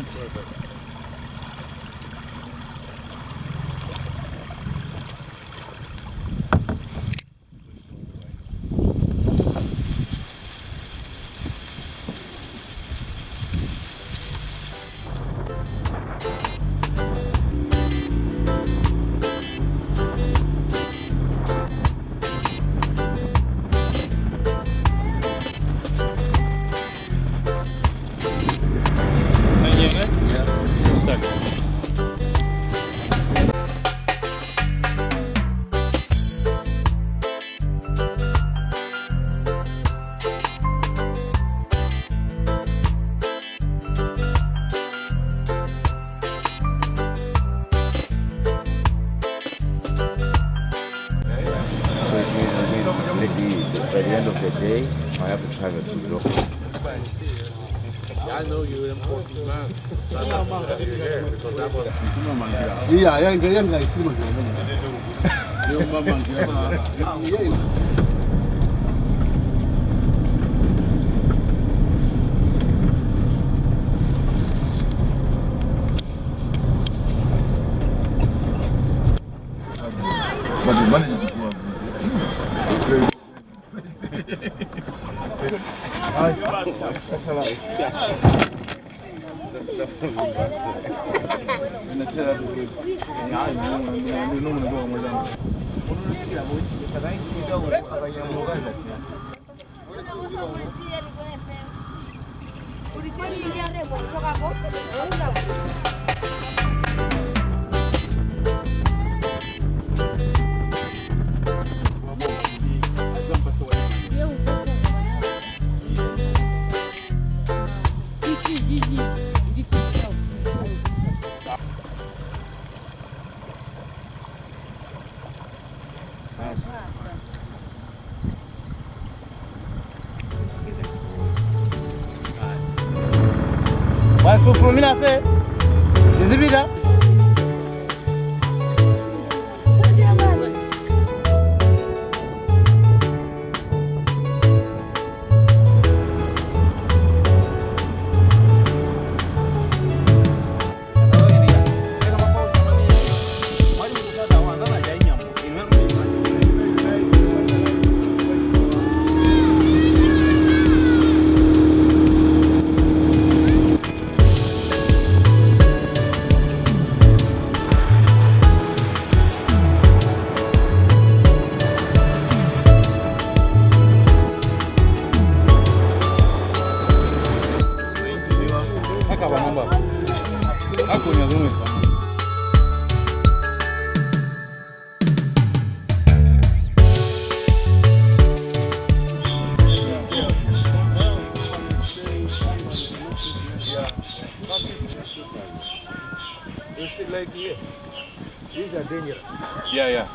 Thanks. By the end of the day, I have to travel to Europe. I know you're an important man. But the money is Wasufurumira se izibida You see like here. These are dangerous. yeah.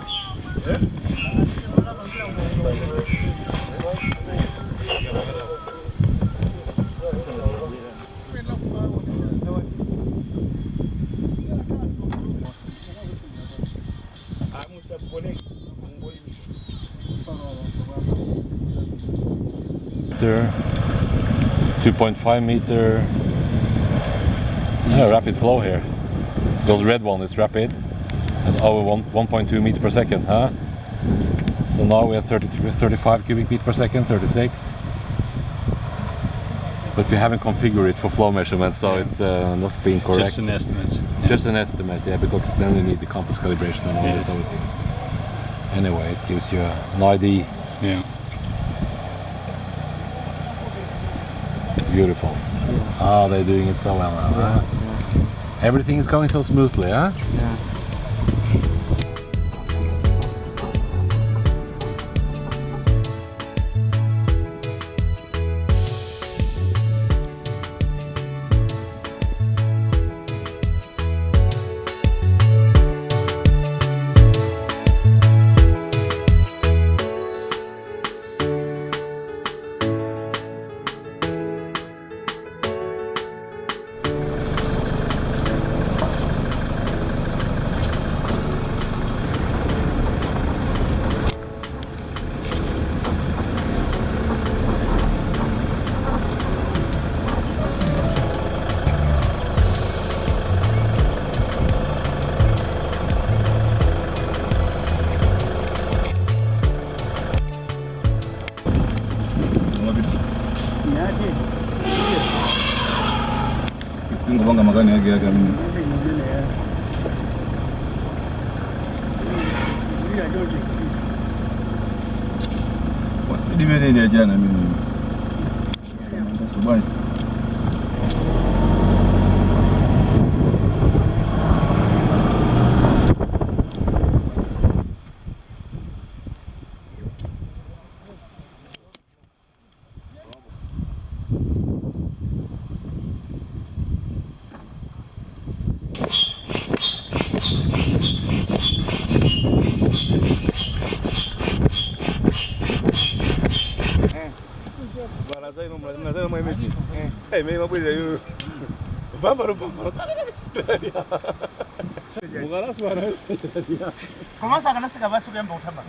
There, 2.5 meter rapid flow here. The red one is rapid. It's over 1.2 meter per second, huh? So now we have 35 cubic feet per second, 36. But we haven't configured it for flow measurement, so it's not being correct. Just an estimate. Just an estimate, yeah, because then we need the compass calibration and all these other things. But anyway, it gives you an idea. Yeah. Beautiful. Oh, they're doing it so well now. Huh? Everything is going so smoothly, huh? Yeah. ngubanga magani yake mimi. Wasidi mene ni jana mimi. Subai. Komasa kana sika basu kemba utamba.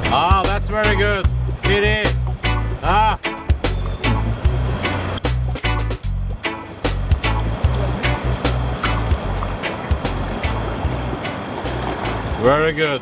Ah, that's very good. Kitty. Ah. Very good.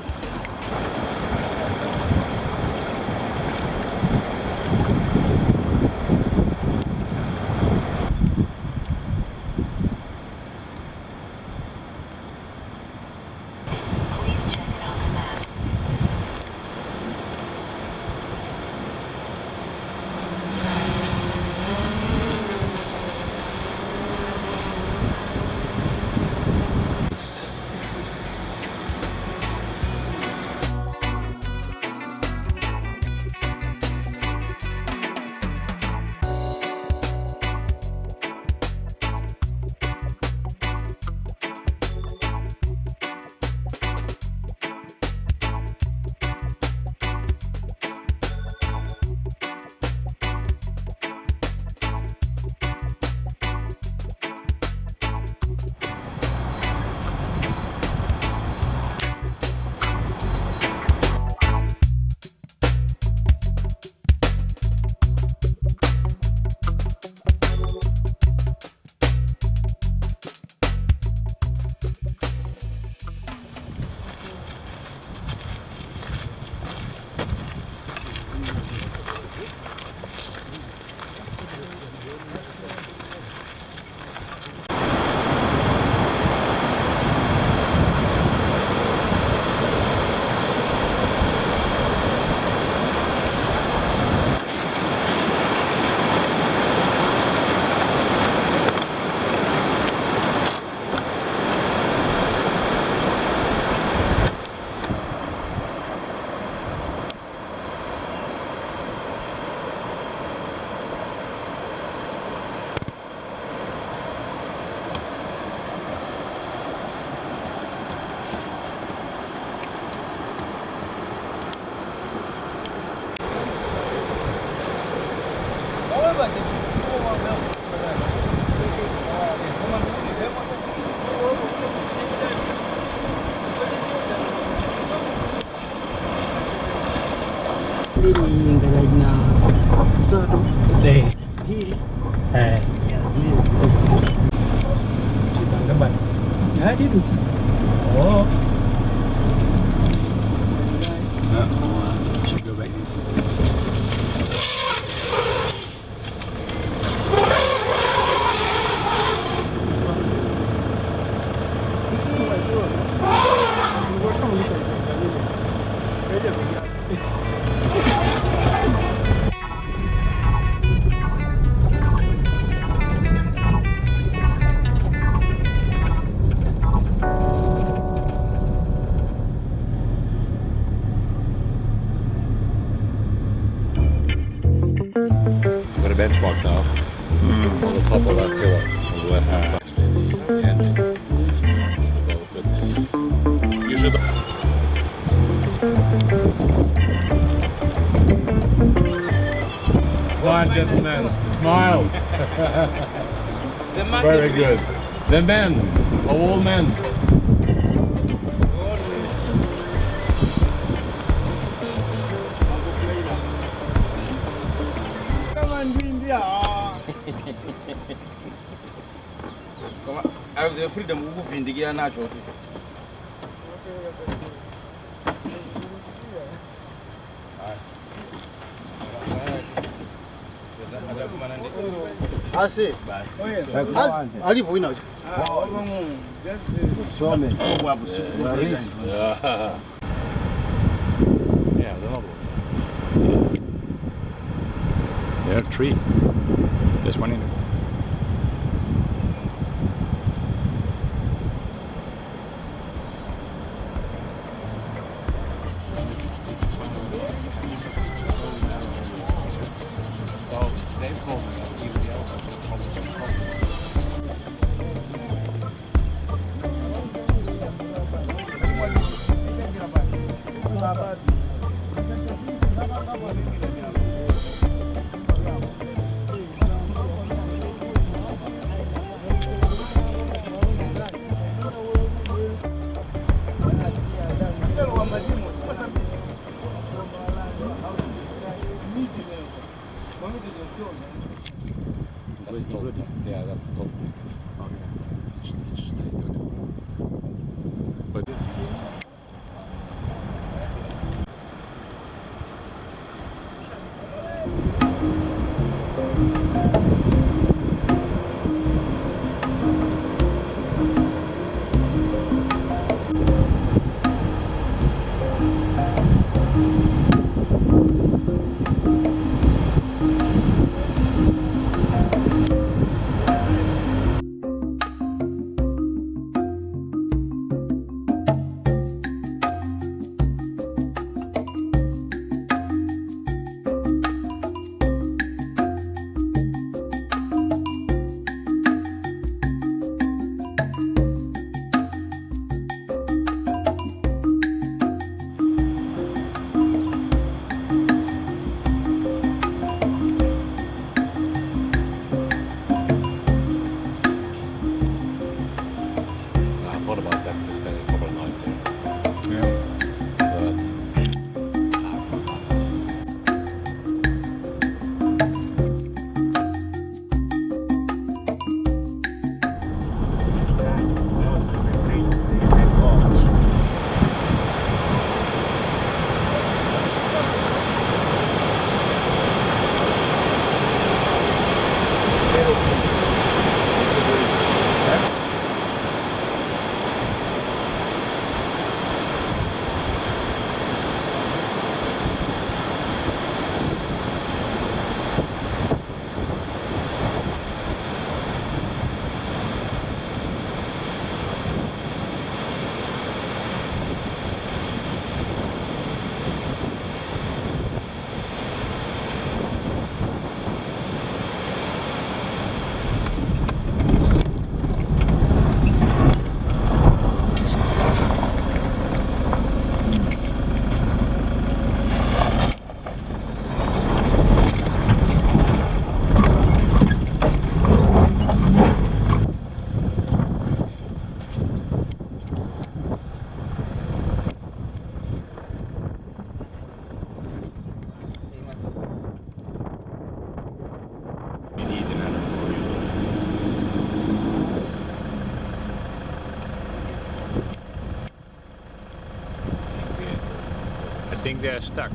the top of that pillar on the left hand side. The engine. You should. Come on, gentlemen, smile. Very good. The men, of all men. I have the freedom of moving the gear natural. I see. Ali Buino. Show me. Yeah, another one. There are three. There's one in it. Yeah, that's the top. But I think they're stuck.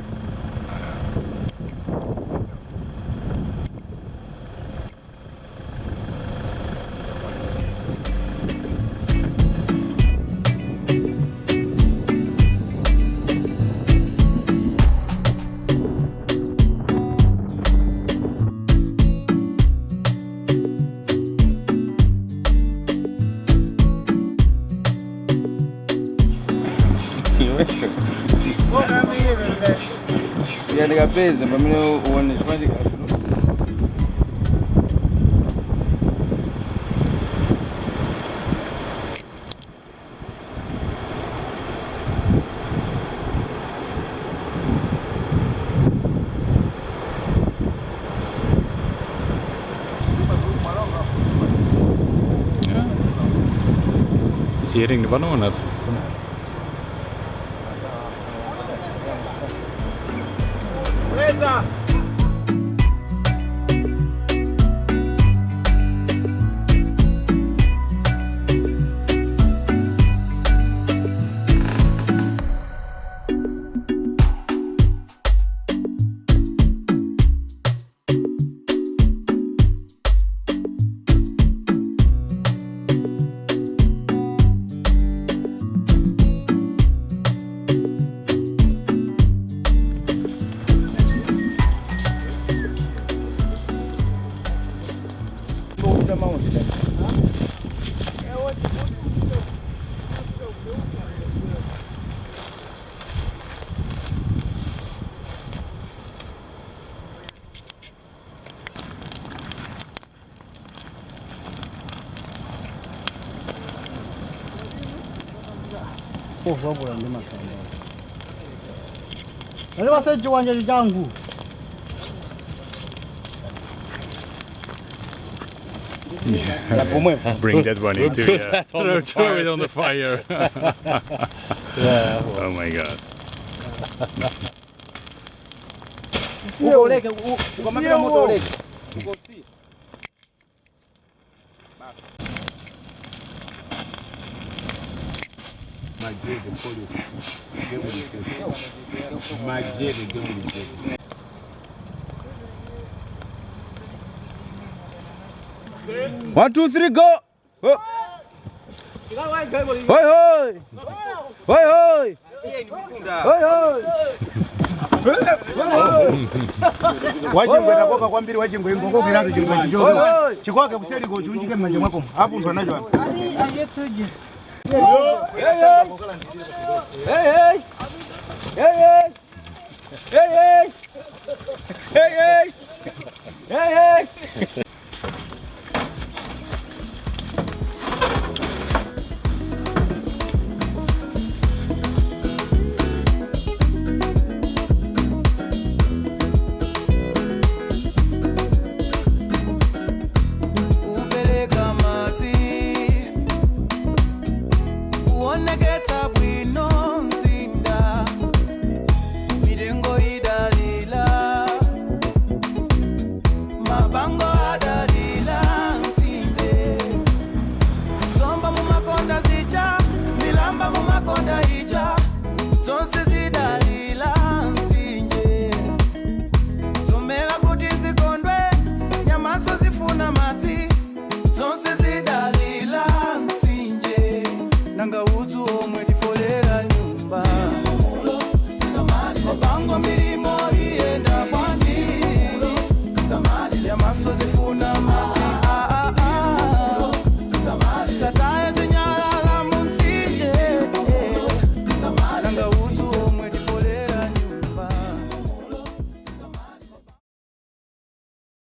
Yeah, they got busy, but I mean, when it's Zie ringde bara någon net. Reza! Wabula ndi makamba. Ale waseje wanje jangu. Bring that one into throw it on the fire. Yeah. Oh my god. Uko leke, ukamata moto leke. Uko si. Majete police. Majete police. 1, 2, 3, go! Hoi hoi! Hoi hoi! Hoi hoi! Wajingwenda koka kwambiri wajingwengo kokirando chingwengo chikwake kuseli kochunjike mmanje mwako hapo ndo anacho Hey hey! Hey hey! Hey hey! Hey hey! Hey hey! Mirimo ienda kwani Samali ya maso zifuna mati